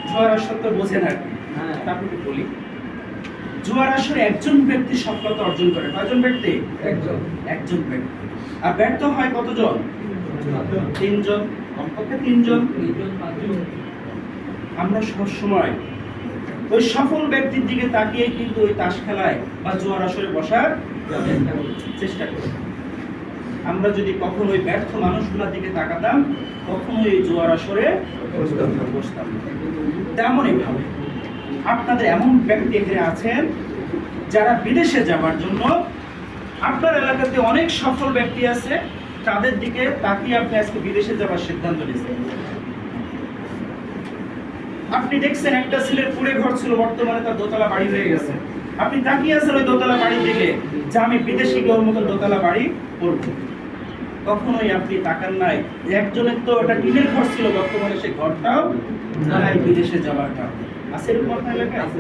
জুয়ার আসর তো বোঝেন আর কি। তারপরে বলি, জুয়ার আসরে একজন ব্যক্তি সফলতা অর্জন করে। কয়জন ব্যক্তি? একজন ব্যক্তি। আর ব্যর্থ হয় কতজন? তিনজন, কমপক্ষে তিনজন। আমরা সবসময় ওই সফল ব্যক্তির দিকে তাকিয়ে কিন্তু ওই তাস খেলায় বা জুয়ার আসরে বসার চেষ্টা করি। আমরা যদি কখনো ওই ব্যর্থ মানুষগুলোর দিকে তাকাতাম, কখনো এই জুয়ার আসরে বসতাম না। তেমনই ভাবে আপনাদের এমন ব্যক্তি এখানে আছেন যারা বিদেশে যাবার জন্য, আপনার এলাকাতে অনেক সফল ব্যক্তি আছে, তাদের দিকে তাকিয়ে আপনি আজকে বিদেশে যাবার সিদ্ধান্ত নিয়েছেন। আপনি দেখছেন একটা ছেলের কুড়ে ঘর ছিল, বর্তমানে তার দোতলা বাড়ি হয়ে গেছে। আপনি তাকিয়ে আছেন ওই দোতলা বাড়ির দিকে, যে আমি বিদেশে গিয়ে ওর মতো দোতলা বাড়ি করব। কখনোই আপনি তাকান নাই একজনের তো একটা টিনের ঘর ছিল, বর্তমানে সেই ঘরটাও নাই বিদেশে যাওয়াটা আছে। এরকম আপনার এলাকায় আছে?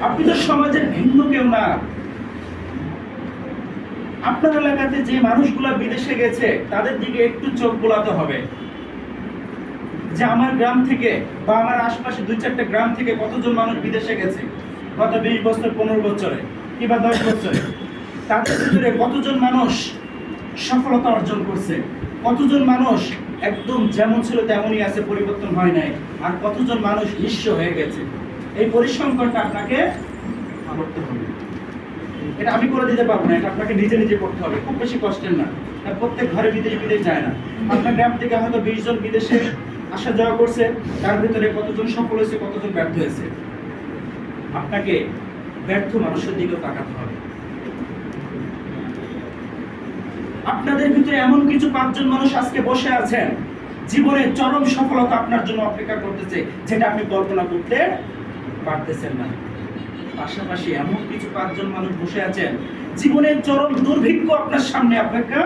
আপনি তো সমাজের ভিন্ন কেউ না। আপনার এলাকাতে যে মানুষগুলা বিদেশে গেছে তাদের দিকে একটু চোখ বোলাতে হবে, যে আমার গ্রাম থেকে বা আমার আশপাশে 2-4টা গ্রাম থেকে কতজন মানুষ বিদেশে গেছে গত 20 বছর, 15 বছরে কিংবা 10 বছরে। তাদের ভিতরে কতজন মানুষ সফলতা অর্জন করছে, কতজন মানুষ একদম যেমন ছিল তেমনই আছে, পরিবর্তন হয় নাই, আর কতজন মানুষ নিঃস্ব হয়ে গেছে। এই পরিসংখ্যানটা আপনাকে করতে হবে। এটা আমি করে দিতে পারবো না, এটা আপনাকে নিজে নিজে করতে হবে। খুব বেশি কষ্টের না। প্রত্যেক ঘরে বিদেশ যায় না। আপনার গ্রাম থেকে হয়তো 20 জন বিদেশে আসা যাওয়া করছে, তার ভিতরে কতজন সফল হয়েছে, কতজন ব্যর্থ হয়েছে। আপনাকে ব্যর্থ মানুষের দিকেও তাকাতে হবে। আপনাদের ভিতরে এমন কিছু 5 জন মানুষ আজকে বসে আছেন, জীবনের চরম সফলতা আপনার জন্য অপেক্ষা করতেছে, যেটা আপনি কল্পনা করতে পারতেছেন না। পাশাপাশি এমন কিছু 5 জন মানুষ বসে আছেন, জীবনের চরম দুর্ভিক্ষ আপনার সামনে অপেক্ষা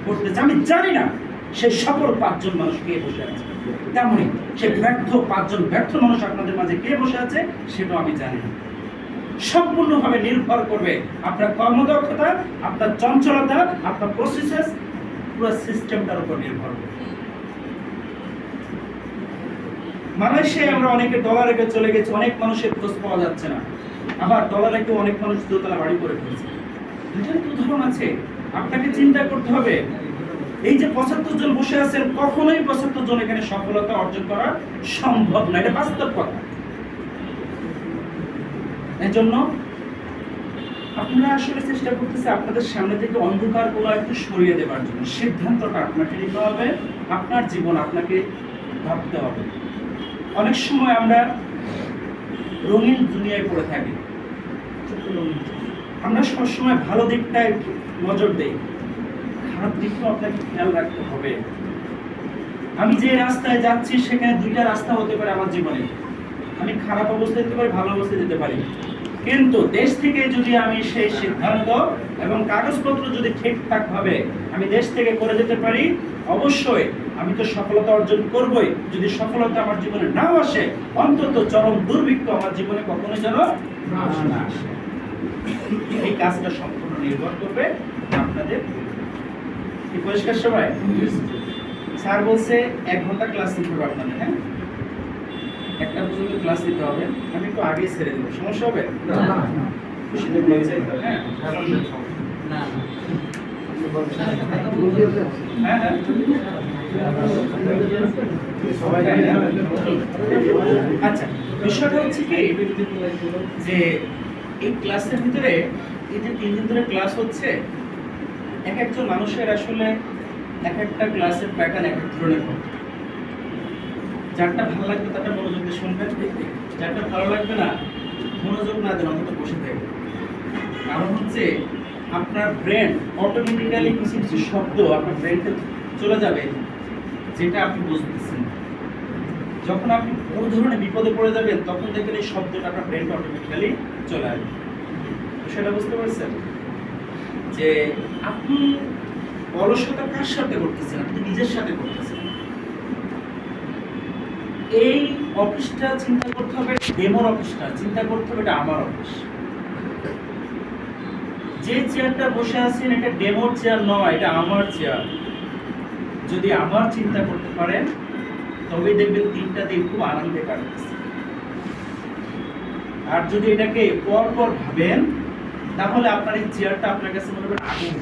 করতেছে। আমি জানি না সেই সফল 5 জন মানুষ কে বসে আছে, তেমনই সেই ব্যর্থ 5 জন ব্যর্থ মানুষ আপনাদের মাঝে কে বসে আছে সেটাও আমি জানি না। সম্পূর্ণভাবে নির্ভর করবে আপনার কর্মদক্ষতা, আপনার চঞ্চলতা, আপনার প্রসেস, পুরো সিস্টেমটার উপর নির্ভর করবে। মালয়েশিয়ায় আমরা অনেকে ডলার রেখে চলে গেছি, অনেক মানুষের খোঁজ পাওয়া যাচ্ছে না। আবার ডলার রেখে অনেক মানুষ দোতলা বাড়ি করে ফেলছে। দুইটার উদাহরণ আছে, আপনাকে চিন্তা করতে হবে। এই যে 75 জন বসে আছেন, কখনোই 75 জন এখানে সফলতা অর্জন করা সম্ভব না, এটা বাস্তব কথা। এর জন্য আপনারা আসলে চেষ্টা করতেছে আপনাদের সামনে থেকে অন্ধকারগুলো একটু সরিয়ে দেওয়ার জন্য। সিদ্ধান্তটা আপনাকে নিতে হবে, আপনার জীবন আপনাকে ভাবতে হবে। অনেক সময় আমরা রঙিন দুনিয়ায় পড়ে থাকি, আমরা সবসময় ভালো দিকটায় নজর দেই, খারাপ দিকটাও আপনাকে খেয়াল রাখতে হবে। আমি যে রাস্তায় যাচ্ছি সেখানে 2টা রাস্তা হতে পারে আমার জীবনে। আমি খারাপ অবস্থায় যেতে পারি, ভালো অবস্থায় যেতে পারি। কিন্তু দেশ থেকে যদি আমি সেই সিদ্ধান্ত এবং কাগজপত্র যদি ঠিকঠাক ভাবে আমি দেশ থেকে করে যেতে পারি, অবশ্যই আমি তো সফলতা অর্জন করবই। যদি সফলতা আমার জীবনে নাও আসে, অন্তত চরম দুর্ভিক্ষ আমার জীবনে কখনো যেন না আসে। এই কাজটা সম্পূর্ণ নির্ভর করবে আপনাদের। কি পরিষ্কার সবাই? স্যার বলছে 1 ঘন্টা ক্লাস নিতে হবে আপনাদের। হ্যাঁ, 1টা পর্যন্ত ক্লাস নিতে হবে। আমি একটু আগেই ছেড়ে দেবো, সমস্যা হবে? আচ্ছা, বিষয়টা হচ্ছে কি যে এই ক্লাসের ভিতরে, এই যে 3 দিন ধরে ক্লাস হচ্ছে, এক একজন মানুষের আসলে এক একটা ক্লাসের প্যাটার্ন এক এক ধরনের হবে। যারটা ভালো লাগবে তারটা মনোযোগ দিয়ে শুনবেন, যারটা ভালো লাগবে না মনোযোগ না দেন, অন্তত বসে থাকবে। কারণ হচ্ছে আপনার ব্রেন অটোমেটিক্যালি কিছু কিছু শব্দ আপনার ব্রেনতে চলে যাবে, যেটা আপনি বুঝতেছেন। যখন আপনি কোনো ধরনের বিপদে পড়ে যাবেন, তখন দেখবেন এই শব্দটা আপনার ব্রেনটা অটোমেটিক্যালি চলে আসবে। সেটা বুঝতে পারছেন যে আপনি অলসতা কার সাথে করতেছেন? আপনি নিজের সাথে করতেছেন। এই অফিসটা চিন্তা করতে হবে, ডেমোর অফিসটা চিন্তা করতে হবে এটা আমার অফিস। যে চেয়ারটা বসে আছেন এটা ডেমোর চেয়ার নয়, এটা আমার চেয়ার। যদি আমার চিন্তা করতে পারেন তবেই দেখবেন দিনটা দিয়ে খুব আনন্দে কাটতেছে। আর যদি এটাকে পর পর ভাবেন, তাহলে আপনার এই চেয়ারটা আপনার কাছে মনে করেন আগুন,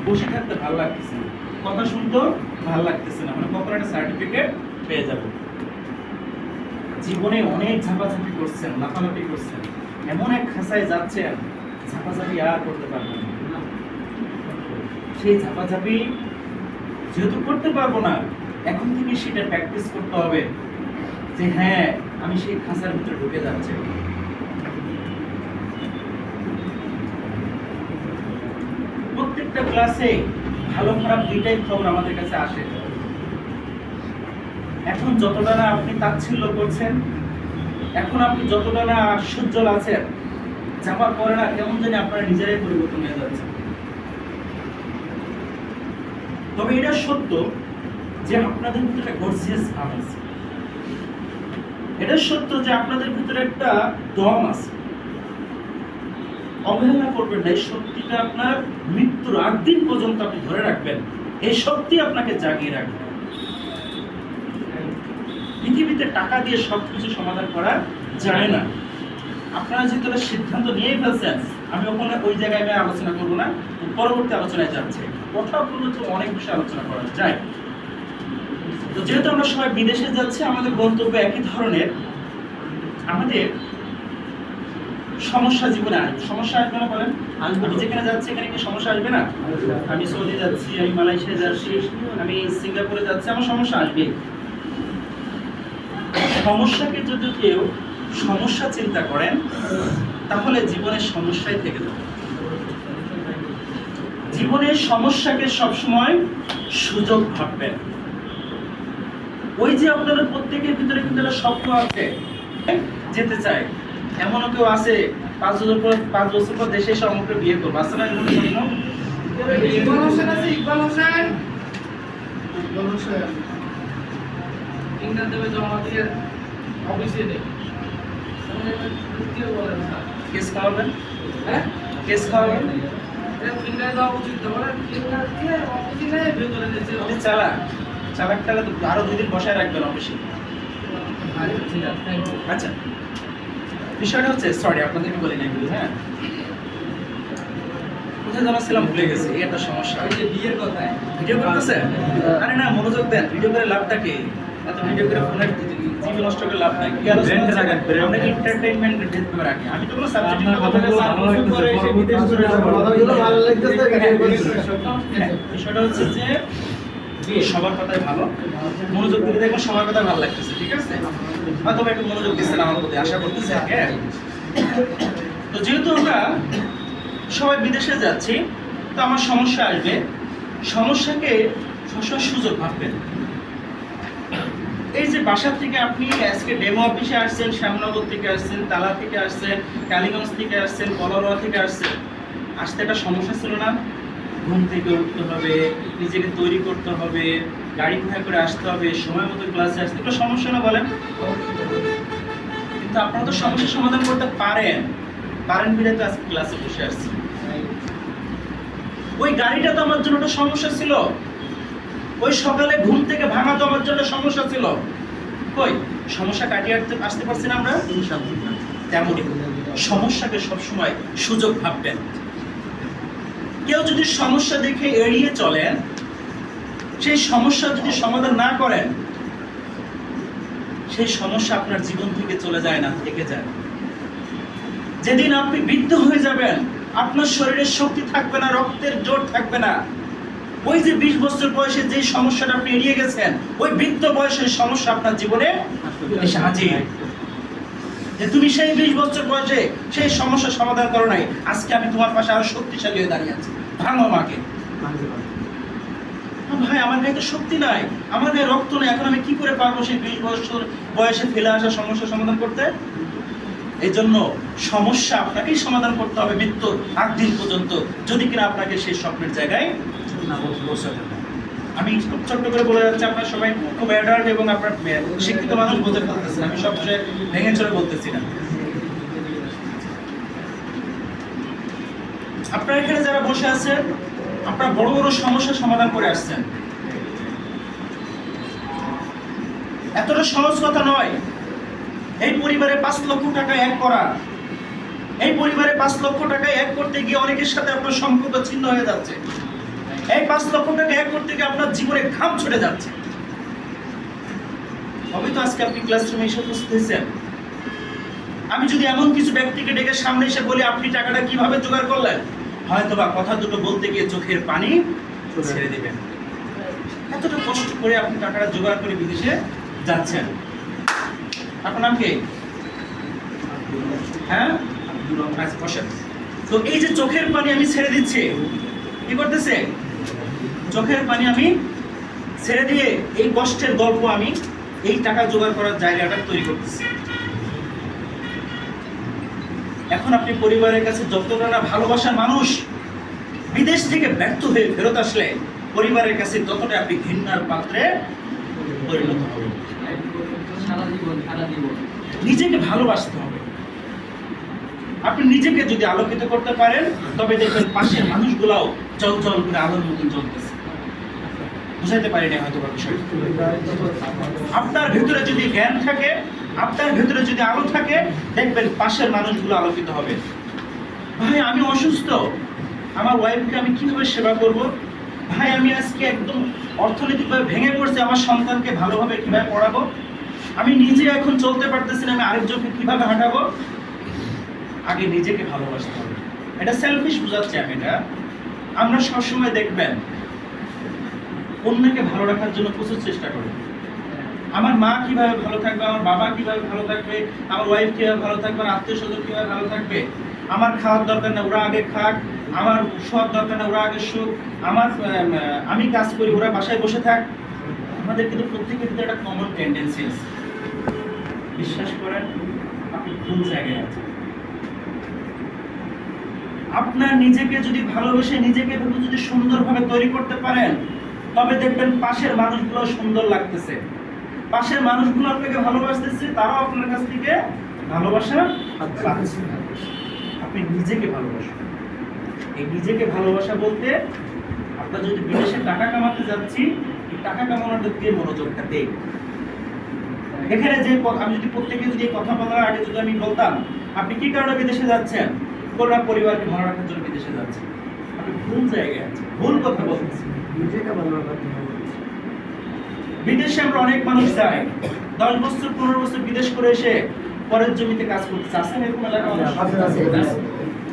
বসে থাকতে ভালো লাগতেছে না, কথা শুনতে ভালো লাগতেছে না, মানে কখন একটা সার্টিফিকেট পেয়ে যাবেন। জীবনে অনেক ঝাপাঝাপি করছেন, লাফালাফি করছেন, এমন এক খাঁচায় যাচ্ছেন ঝাপাঝাপি আর করতে পারবেন না। সেই ঝাপাঝাপি যেহেতু করতে পারবো না, এখন থেকে সেটা প্র্যাকটিস করতে হবে যে হ্যাঁ আমি সেই খাঁচার ভিতরে ঢুকে যাচ্ছি। প্রত্যেকটা ক্লাসে ভালো খারাপ দুইটাই খবর আমাদের কাছে আসে। এখন যতটা না আপনি তাচ্ছিল্য করছেন, এখন আপনি যতটা না আশ্চর্য আছেন, যাবার পরে না কেমন জানি আপনারা নিজেরাই পরিবর্তন হয়ে যাচ্ছে। তবে এটা সত্য যে আপনাদের ভিতরে একটা গর্জিয়াস ভাব আছে, এটা সত্য যে আপনাদের ভিতরে একটা দম আছে। অবহেলা করবেন না, এই শক্তিটা আপনার মৃত্যুর আগ দিন পর্যন্ত আপনি ধরে রাখবেন। এই শক্তি আপনাকে জাগিয়ে রাখবে। পৃথিবীতে টাকা দিয়ে সবকিছু সমাধান করা যায় না। আপনারা যেহেতু সিদ্ধান্ত নিয়ে ফেলছেন, আমি ওখানে ওই জায়গায় আমি আলোচনা করবো না, পরবর্তী আলোচনায় যাচ্ছে। কথা বললে তো অনেক বিষয় আলোচনা করা যায়। তো যেহেতু আমরা সবাই বিদেশে যাচ্ছি, আমাদের গন্তব্য একই ধরনের। আমাদের সমস্যা জীবনে আসবে, সমস্যা আসবে না বলেন? আমি যেখানে যাচ্ছি এখানে কি সমস্যা আসবে না? আমি সৌদি যাচ্ছি, আমি মালয়েশিয়া যাচ্ছি, আমি সিঙ্গাপুরে যাচ্ছি, আমার সমস্যা আসবে। সমস্যাকে যদি কেউ সমস্যা চিন্তা করেন, তাহলে জীবনের সমস্যাই থেকে যাবে। জীবনের সমস্যাকে সবসময় সুযোগ ভাববেন। ওই যে আপনাদের প্রত্যেকের ভিতরে কিন্তু একটা স্বপ্ন আছে, যেতে চায়। এমনও কেউ আছে 5 বছর পর দেশে এসে আমাকে বিয়ে করবো, আছে না এমন স্বপ্ন? ইকবাল হোসেন আছে, ইকবাল হোসেন ইংরেজ দেবে জমা দিয়ে অফিসে নেই। কেস খাওয়াবেন? হ্যাঁ, কেস খাওয়াবেন? ফিঙ্গার দেওয়া উচিত তো, বলে ফিঙ্গার দিয়ে অফিসে নেই, ভেতরে দিয়েছে। আপনি চালাক টালা তো আরো 2 দিন বসায় রাখবেন অফিসে। ঠিক আছে, থ্যাংক ইউ। আচ্ছা, বিষয়টা হচ্ছে, সরি আপনাদেরকে বলি না এগুলো, হ্যাঁ কোথায় জানাচ্ছিলাম ভুলে গেছি, এই একটা সমস্যা। ওই যে বিয়ের কথায় ভিডিও করতেছে? আরে না, মনোযোগ দেন। ভিডিও করে লাভটা কি? এত ভিডিও করে ফোনের জিবি নষ্ট করে লাভ নাই। কি আলোচনা হচ্ছে? আমরা এন্টারটেইনমেন্ট ভিডিও রাখি। আমি তো কোনো সাবজেক্ট আপনার কথাগুলো ভালো লাগতেছে, কথাগুলো ভালো লাগতেছে। বিষয়টা হচ্ছে যে সবার কথাই ভালো, মনোযোগ দিলে দেখবেন সবার কথা ভালো লাগতেছে, ঠিক আছে? হয়তো একটু মনোযোগ দিচ্ছেন আমার প্রতি, আশা করতেছি। তো যেহেতু আমরা সবাই বিদেশে যাচ্ছি, তো আমার সমস্যা আসবে। সমস্যাকে সবসময় সুযোগ ভাববেন। এই যে বাসা থেকে আপনি আজকে ডেমো অফিসে আসছেন, শ্যামনগর থেকে আসছেন, তালা থেকে আসছেন, কালীগঞ্জ থেকে আসছেন, কলারোয়া থেকে আসছেন, আসতে একটা সমস্যা ছিল না? ঘুম থেকে উঠতে হবে, নিজেকে তৈরি করতে হবে, গাড়ি ভাড়া করে আসতে হবে, সময় মতো ক্লাসে আসতে, একটা সমস্যা না বলেন? কিন্তু আপনারা তো সমস্যার সমাধান করতে পারেন বিধায় তো আজকে ক্লাসে বসে আসছি। ওই গাড়িটা তো আমার জন্য একটা সমস্যা ছিল, ওই সকালে ঘুম থেকে ভাঙা তো আমার জন্য সমস্যা ছিল। কই সমস্যা কাটিয়ে আসতে পারছি না আমরা? তেমনই সমস্যাকে সবসময় সুযোগ ভাববেন। কেউ যদি সমস্যা দেখে এড়িয়ে চলেন, সেই সমস্যা যদি সমাধান না করেন, সেই সমস্যা আপনার জীবন থেকে চলে যায় না, থেকে যায়। যেদিন আপনি বৃদ্ধ হয়ে যাবেন, আপনার শরীরে শক্তি থাকবে না, রক্তের জোর থাকবে না, ওই যে 20 বছর বয়সে যে সমস্যাটা আপনি এড়িয়ে গেছেন, ওই বৃদ্ধ বয়সের সমস্যা আপনার জীবনে এসে হাজির। যে তুমি সেই 20 বছর বয়সে সেই সমস্যার সমাধান করো নাই, আজকে আমি তোমার পাশে আরো শক্তিশালী হয়ে দাঁড়িয়ে আছি, ভাঙো আমাকে। ভাই আমার গায়ে তো শক্তি নাই, আমার গায়ে রক্ত নেই, এখন আমি কি করে পারবো সেই 20 বছর বয়সে ফেলে আসা সমস্যার সমাধান করতে? এই জন্য সমস্যা আপনাকেই সমাধান করতে হবে মৃত্যুর আগ দিন পর্যন্ত, যদি কিনা আপনাকে সেই স্বপ্নের জায়গায় পৌঁছাতে হয়। আমি খুব ছোট্ট করে বলে যাচ্ছি, আপনার সবাই খুব অ্যাডাল্ট এবং আপনার শিক্ষিত মানুষ বলতে পারতেছেন, আমি সব বিষয়ে ভেঙে চড়ে বলতেছি না। আপনারা এখানে যারা বসে আছেন, আপনারা বড় বড় সমস্যার সমাধান করে আসছেন। এতটা সহজ কথা নয়। এই পরিবারে 5 লক্ষ টাকা এক করা, এই পরিবারে 5 লক্ষ টাকা এক করতে গিয়ে অনেকের সাথে আপনার সম্পর্ক ছিন্ন হয়ে যাচ্ছে। এই 5 লক্ষ টাকা এক করতে গিয়ে আপনার জীবনে ঘাম ছুটে যাচ্ছে। তবে তো আজকে আপনি ক্লাসরুমে এসে উপস্থিত হয়েছেন। আমি যদি এমন কিছু ব্যক্তিকে ডেকে সামনে এসে বলি আপনি টাকাটা কিভাবে জোগাড় করলেন, হয়তো বা কথা দুটো বলতে গিয়ে চোখের পানি ছেড়ে দিবেন। এতটা কষ্ট করে আপনি টাকাটা জোগাড় করে বিদেশে যাচ্ছেন। আপনার নাম কি? হ্যাঁ, আচ্ছা, বসেন। তো এই যে চোখের পানি আমি ছেড়ে দিচ্ছি, কি করতেছে? চোখের পানি আমি ছেড়ে দিয়ে এই কষ্টের গল্প আমি এই টাকা জোগাড় করার জায়গাটা তৈরি করতেছি। এখন আপনি পরিবারের কাছে যতটা না ভালোবাসার মানুষ, বিদেশ থেকে ব্যর্থ হয়ে ফেরত আসলে পরিবারের কাছে ততটা আপনি ঘৃণার পাত্রে পরিণত হবেন। সারা জীবন নিজেকে ভালোবাসতে হবে। আপনি নিজেকে যদি আলোকিত করতে পারেন তবে দেখবেন পাশের মানুষগুলাও জল জল করে আলোর মতন জ্বলতেছে। বুঝাইতে পারি না হয়তো বিষয়টা। আপনার ভিতরে যদি জ্ঞান থাকে, আপনার ভিতরে যদি আলো থাকে, দেখবেন পাশের মানুষগুলো আলোকিত হবে। ভাই আমি অসুস্থ, আমার ওয়াইফকে আমি কিভাবে সেবা করব? ভাই আমি আজকে একদম অর্থনৈতিকভাবে ভেঙে পড়ছি, আমার সন্তানকে ভালোভাবে কিভাবে পড়াবো? আমি নিজে এখন চলতে পারতেছি না, আমি আরেকজনকে কিভাবে হাঁটাবো? আগে নিজেকে ভালোবাসতে হবে। এটা সেলফিশ বোঝাচ্ছে আমি এটা। আমরা সবসময় দেখবেন অন্যকে ভালো রাখার জন্য প্রচুর চেষ্টা করি। আমার মা কিভাবে ভালো থাকবে, আমার বাবা কিভাবে ভালো থাকবে, আমার ওয়াইফ কিভাবে ভালো থাকবে, আমার আত্মীয় স্বজন কিভাবে ভালো থাকবে। আমার খাওয়ার দরকার না, ওরা আগে খাক। আমার শোয়ার দরকার না, ওরা আগে শুক। আমি কাজ করি, ওরা বাসায় বসে থাক। আমাদের কিন্তু প্রত্যেকের ভিতরে একটা কমন টেন্ডেন্সি আছে। বিশ্বাস করেন আপনি ভুল জায়গায় আছেন। আপনার নিজেকে যদি ভালোবেসে নিজেকে যদি সুন্দরভাবে তৈরি করতে পারেন তবে দেখবেন পাশের মানুষগুলো সুন্দর লাগতেছে, পাশের মানুষগুলো আপনাকে ভালোবাসতেছে, তারাও আপনার কাছ থেকে ভালোবাসা পাচ্ছে। আপনি নিজেকে ভালোবাসুন। এই নিজেকে ভালোবাসা বলতে আপনার যদি বিদেশে টাকা কামাতে যাচ্ছি, এই টাকা কামানোর দিকে মনোযোগটা দেই। এখানে যে আমি যদি প্রত্যেকে যদি কথা বলার আগে যদি আমি বলতাম আপনি কি কারণে বিদেশে যাচ্ছেন, কোনটা পরিবারকে ভালো রাখার জন্য বিদেশে যাচ্ছেন, আপনি ভুল জায়গায় আছেন, ভুল কথা বলতেছেন। বিদেশে আমরা অনেক মানুষ যাই, 10 বছর 15 বছর বিদেশ করে এসে পরের জমিতে কাজ করতে চাচ্ছেন, এরকম এলাকা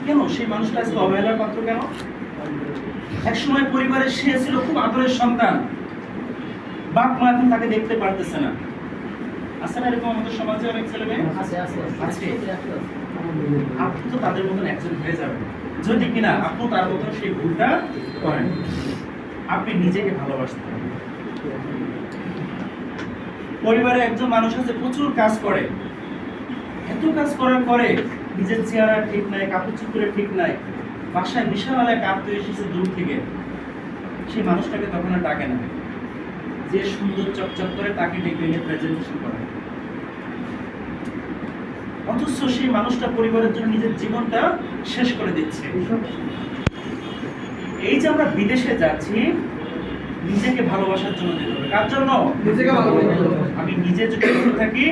কেন? সেই মানুষটা আজকে অবহেলার পাত্র কেন? এক সময় পরিবারে সে ছিল খুব আদরের সন্তান, বাপ মা এখন তাকে দেখতে পারতেছে না। আছে না এরকম আমাদের সমাজে অনেক ছেলে মেয়ে আছে। আপনি তো তাদের মতন একজন হয়ে যাবেন যদি কিনা আপনি তার মতন সেই ভুলটা করেন। আপনি নিজেকে ভালোবাসতে হবে। পরিবারে একজন মানুষ আছে প্রচুর কাজ করে, এত কাজ করার পরে নিজের চেহারা ঠিক নাই, কাপড় চোপড়ে ঠিক নাই, বাসায় বিশাল এক আত্মীয় এসেছে দূর থেকে, সেই মানুষটাকে তখন আর ডাকে না, যে সুন্দর চকচক করে তাকে ডেকে নিয়ে প্রেজেন্টেশন করে। অথচ সেই মানুষটা পরিবারের জন্য নিজের জীবনটা শেষ করে দিচ্ছে। এই যে আমরা বিদেশে যাচ্ছি নিজেকে ভালোবাসার জন্য যেতে হবে। কার জন্য? নিজেকে ভালোবাসতে হবে। আমি নিজে যদি ভালো থাকি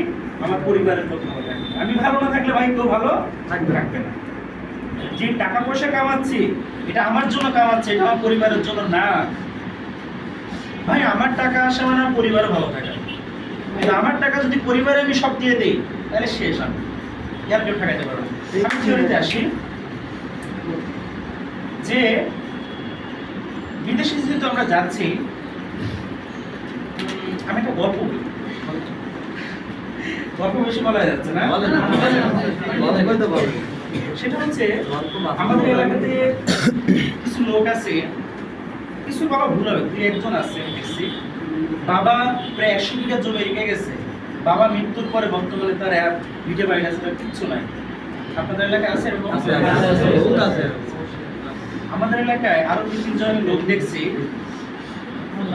আমার পরিবারের লোক ভালো থাকবে। আমি ভালো না থাকলে ভাই কেউ ভালো থাকবে না। যে টাকা পয়সা কামাচ্ছি এটা আমার জন্য কামাচ্ছি, এটা আমার পরিবারের জন্য না। ভাই আমার টাকা আসে মানে আমার পরিবারও ভালো থাকে। আমার টাকা যদি পরিবারে আমি সব দিয়ে দিই তাহলে শেষ। আমি আর কেউ ঠেকাইতে পারবো না। আমি থিওরিতে আসি যে বিদেশে যেহেতু আমরা যাচ্ছি, আমি একটা গল্প বলি। গল্প বেশি বলা যাচ্ছে না, সেটা হচ্ছে আমাদের এলাকাতে কিছু লোক আছে, কিছু বাবা ভুল হবে, 2-1 আছে দেখছি। বাবা প্রায় 100 বিঘা জমি রেখে গেছে। বাবা মৃত্যুর পরে বর্তমানে তার ভিটে বাড়ি আছে, তার কিচ্ছু নাই। আপনাদের এলাকায় আছে এরকম? আমাদের এলাকায় আরো 2-3 লোক দেখছি,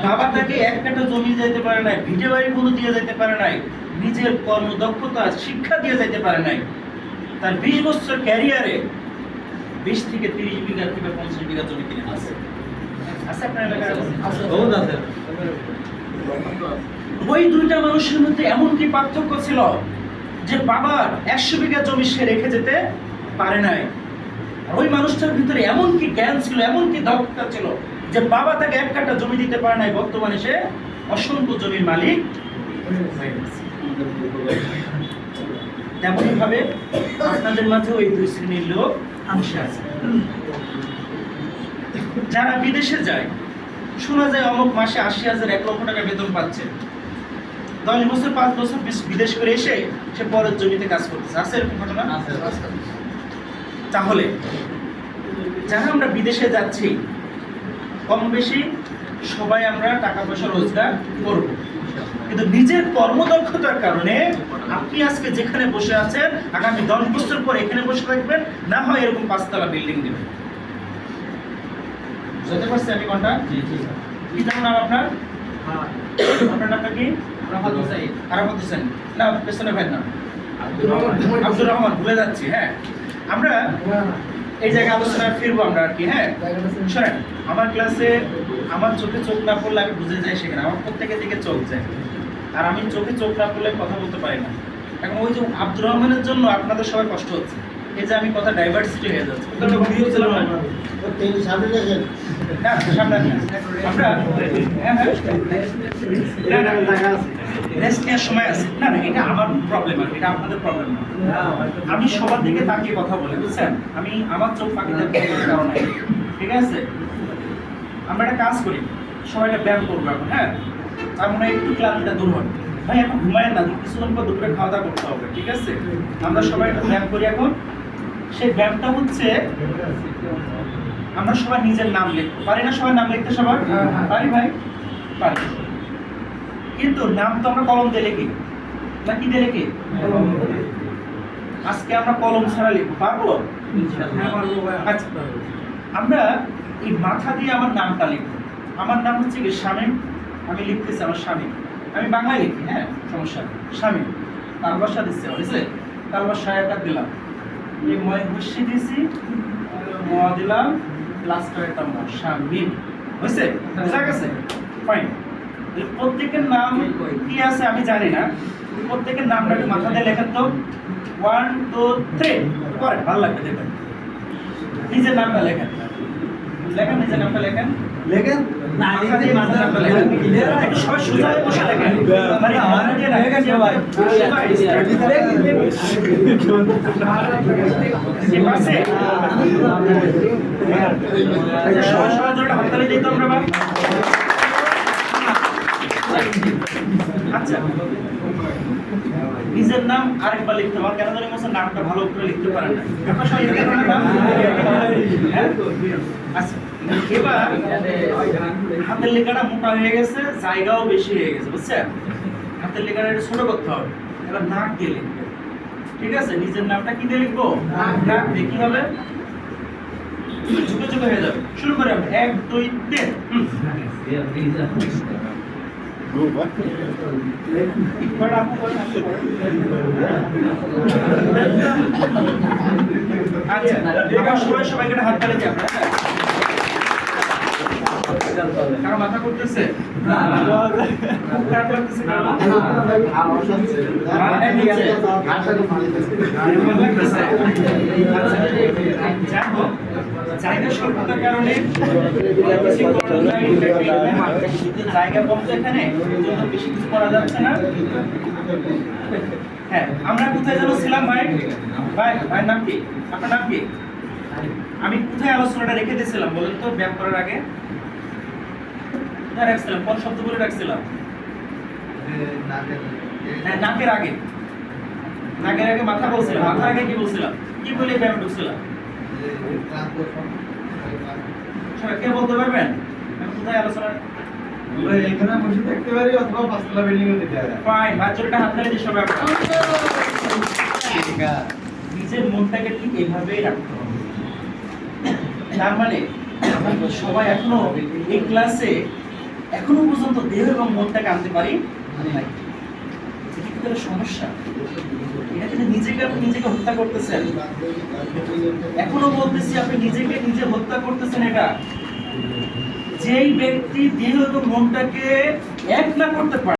বাবা তাকে 1 কাঠা জমি যেতে পারে নাই, ভিটে বাড়ি কোনো দিয়ে যেতে পারে নাই, নিজের কর্মদক্ষতা শিক্ষা দিয়ে যেতে পারে নাই। তার 20 বছর ক্যারিয়ারে 20 থেকে 30 বিঘা থেকে 50 বিঘা জমি কিনে আছে। আছে আপনার এলাকায়? আছে। ওই দুইটা মানুষের মধ্যে এমন কি পার্থক্য ছিল যে বাবার 100 বিঘা জমি সে রেখে যেতে পারে নাই। আর ওই মানুষটার ভিতরে এমন কি জ্ঞান ছিল, এমন কি দক্ষতা ছিল যে বাবা তাকে 1 কাঠা জমি দিতে পারে নাই, বর্তমানে সে অসংখ্য জমির মালিক হয়ে গেছে। তেমনই ভাবে আপনাদের মাঝেও এই দুই শ্রেণীর লোক বসে আছে। যারা বিদেশে যায়, শোনা যায় অমুক মাসে 80,000 1 লক্ষ টাকা বেতন পাচ্ছে, 10 বছর 5 বছর বিদেশ করে এসে সে পরের জমিতে কাজ করতেছে। আছে এরকম ঘটনা? তাহলে যারা আমরা বিদেশে যাচ্ছি, কম বেশি সবাই আমরা টাকা পয়সা রোজগার করব, কিন্তু নিজের কর্মদক্ষতার কারণে আপনি আজকে যেখানে বসে আছেন, আগামী 10 বছর পর এখানে বসে থাকবেন, না হয় এরকম 5 তলা বিল্ডিং দিবেন। বুঝতে পারছি আমি কোনটা? কি জানেন নাম আপনার? আপনার নামটা কি? আরাফাত হোসেন। না, পেছনে ভাই নাম আব্দুর রহমান। ভুলে যাচ্ছি। হ্যাঁ, আমরা এই জায়গায় আলোচনায় ফিরবো আমরা আর কি। হ্যাঁ, শোনেন, আমার ক্লাসে আমার চোখে চোখ না পড়লে আমি বুঝে যাই সেখানে, আমার প্রত্যেকের দিকে চোখ যায়, আর আমি চোখে চোখ না পড়লে কথা বলতে পারি না। এখন ওই যে আব্দুর রহমানের জন্য আপনাদের সবাই কষ্ট হচ্ছে, এই যে আমি কথা ডাইভার্সিটি হয়ে যাচ্ছে। ভিডিও ছিল না, না সামনে আমরা রেস্ট নেওয়ার সময় আছে। না না, এটা আমার প্রবলেম, আর এটা আপনাদের প্রবলেম না। আমি সবার দিকে তাকিয়ে কথা বলি, বুঝছেন? আমি আমার চোখ ফাঁকি দেওয়ার কারণ নাই, ঠিক আছে? আমরা একটা কাজ করি, সবাই একটা ব্যায়াম করবো এখন। হ্যাঁ, তার মানে একটু ক্লান্তিটা দূর হবে। ভাই এখন ঘুমায় না, কিছুক্ষণ পর দুপুরে খাওয়া দাওয়া করতে হবে, ঠিক আছে? আমরা সবাই একটা ব্যায়াম করি এখন। সেই ব্যায়ামটা হচ্ছে আমরা সবাই নিজের নাম লিখবো। পারি না সবাই নাম লিখতে? সবার পারি ভাই? পারি। কিন্তু নাম তো আমরা কলম দিয়ে লিখি, না কি দিয়ে লিখি? আজকে আমরা কলম ছাড়া লিখবো, পারবো? আচ্ছা, আমরা এই মাথা দিয়ে আমার নামটা লিখবো। আমার নাম হচ্ছে কি শামীম, আমি লিখতেছি আমার স্বামী, আমি বাংলায় লিখি। হ্যাঁ, সমস্যা নেই। স্বামী তার বাসা দিচ্ছে, বুঝলে? তার বাসায় একটা দিলাম, এই ময় বসে দিয়েছি, ম দিলাম, লাস্ট একটা ম, শামীম। বুঝছে? বুঝা গেছে? ফাইন। প্রত্যেকের নাম কি আছে আমি জানি না, প্রত্যেকের নামটা একটু মাথা দিয়ে লেখেন তো। 1 2 3 করেন, ভালো লাগবে দেখবেন। নিজের নামটা লেখেন, লেখেন নিজের নামটা লেখেন। মাথা দিয়ে নিজের নামটা লেখেন। একটু সবাই সোজা হয়ে বসে লেখেন, মানে মাথা দিয়ে লেখেন সবাই। ঠিক আছে? সবাই সবাই ধরে হাততালি দিই তো আমরা। আচ্ছা, নিজের নাম আরেকবার লিখতে পারেন, কেন জানি মনে নামটা ভালো করে লিখতে পারেন না। আপনার সবাই লিখতে পারেন না? হ্যাঁ? আচ্ছা, এবার হাতের লেখাটা মোটা হয়ে গেছে, জায়গাও বেশি হয়ে গেছে, বুঝছেন? হাতের লেখাটা একটু ছোট করতে হবে। এবার নাক দিয়ে লিখবে, ঠিক আছে? নিজের নামটা কি দিয়ে লিখবো? নাক দিয়ে। কি হবে? ছোট ছোট হয়ে যাবে। শুরু করে 1 2 3। আচ্ছা, এবার সবাই সবাইকে হাত তালি দিই আমরা। কারো মাথা করতেছে? খুব খারাপ লাগতেছে? জায়গা স্বল্পতার কারণে জায়গা কমছে এখানে, বেশি কিছু করা যাচ্ছে না। হ্যাঁ, আমরা কোথায় যেন ছিলাম ভাই? ভাইয়ের নাম কি? আপনার নাম কি? আমি কোথায় আলোচনাটা রেখে দিয়েছিলাম বলেন তো ব্যায়াম করার আগে? কোথায় রাখছিলাম? কোন শব্দ বলে রাখছিলাম? হ্যাঁ, নাকের আগে। নাকের আগে মাথা বলছিলাম, মাথার আগে কি বলছিলাম? কি বলে ব্যায়াম ঢুকছিলাম? কে বলতে পারবেন আমি কোথায় আলোচনা? এখানে বসে থাকতে পারি অথবা 5 তলা বিল্ডিং এ যেতে পারি। ফাইন, বাচ্চাটা হাত তালি দিয়ে সবাই নিজের মনটাকে ঠিক এইভাবেই রাখতে হবে। তার মানে সবাই এখনো এই ক্লাসে এখনো পর্যন্ত দেহ এবং মনটাকে আনতে পারি নাই। এটা সমস্যা। এটা কিন্তু নিজেকে হত্যা করতেছেন। এখনো বলতেছি আপনি নিজেকে নিজে হত্যা করতেছেন। এটা যেই ব্যক্তি দেহ এবং মনটাকে এক না করতে পারে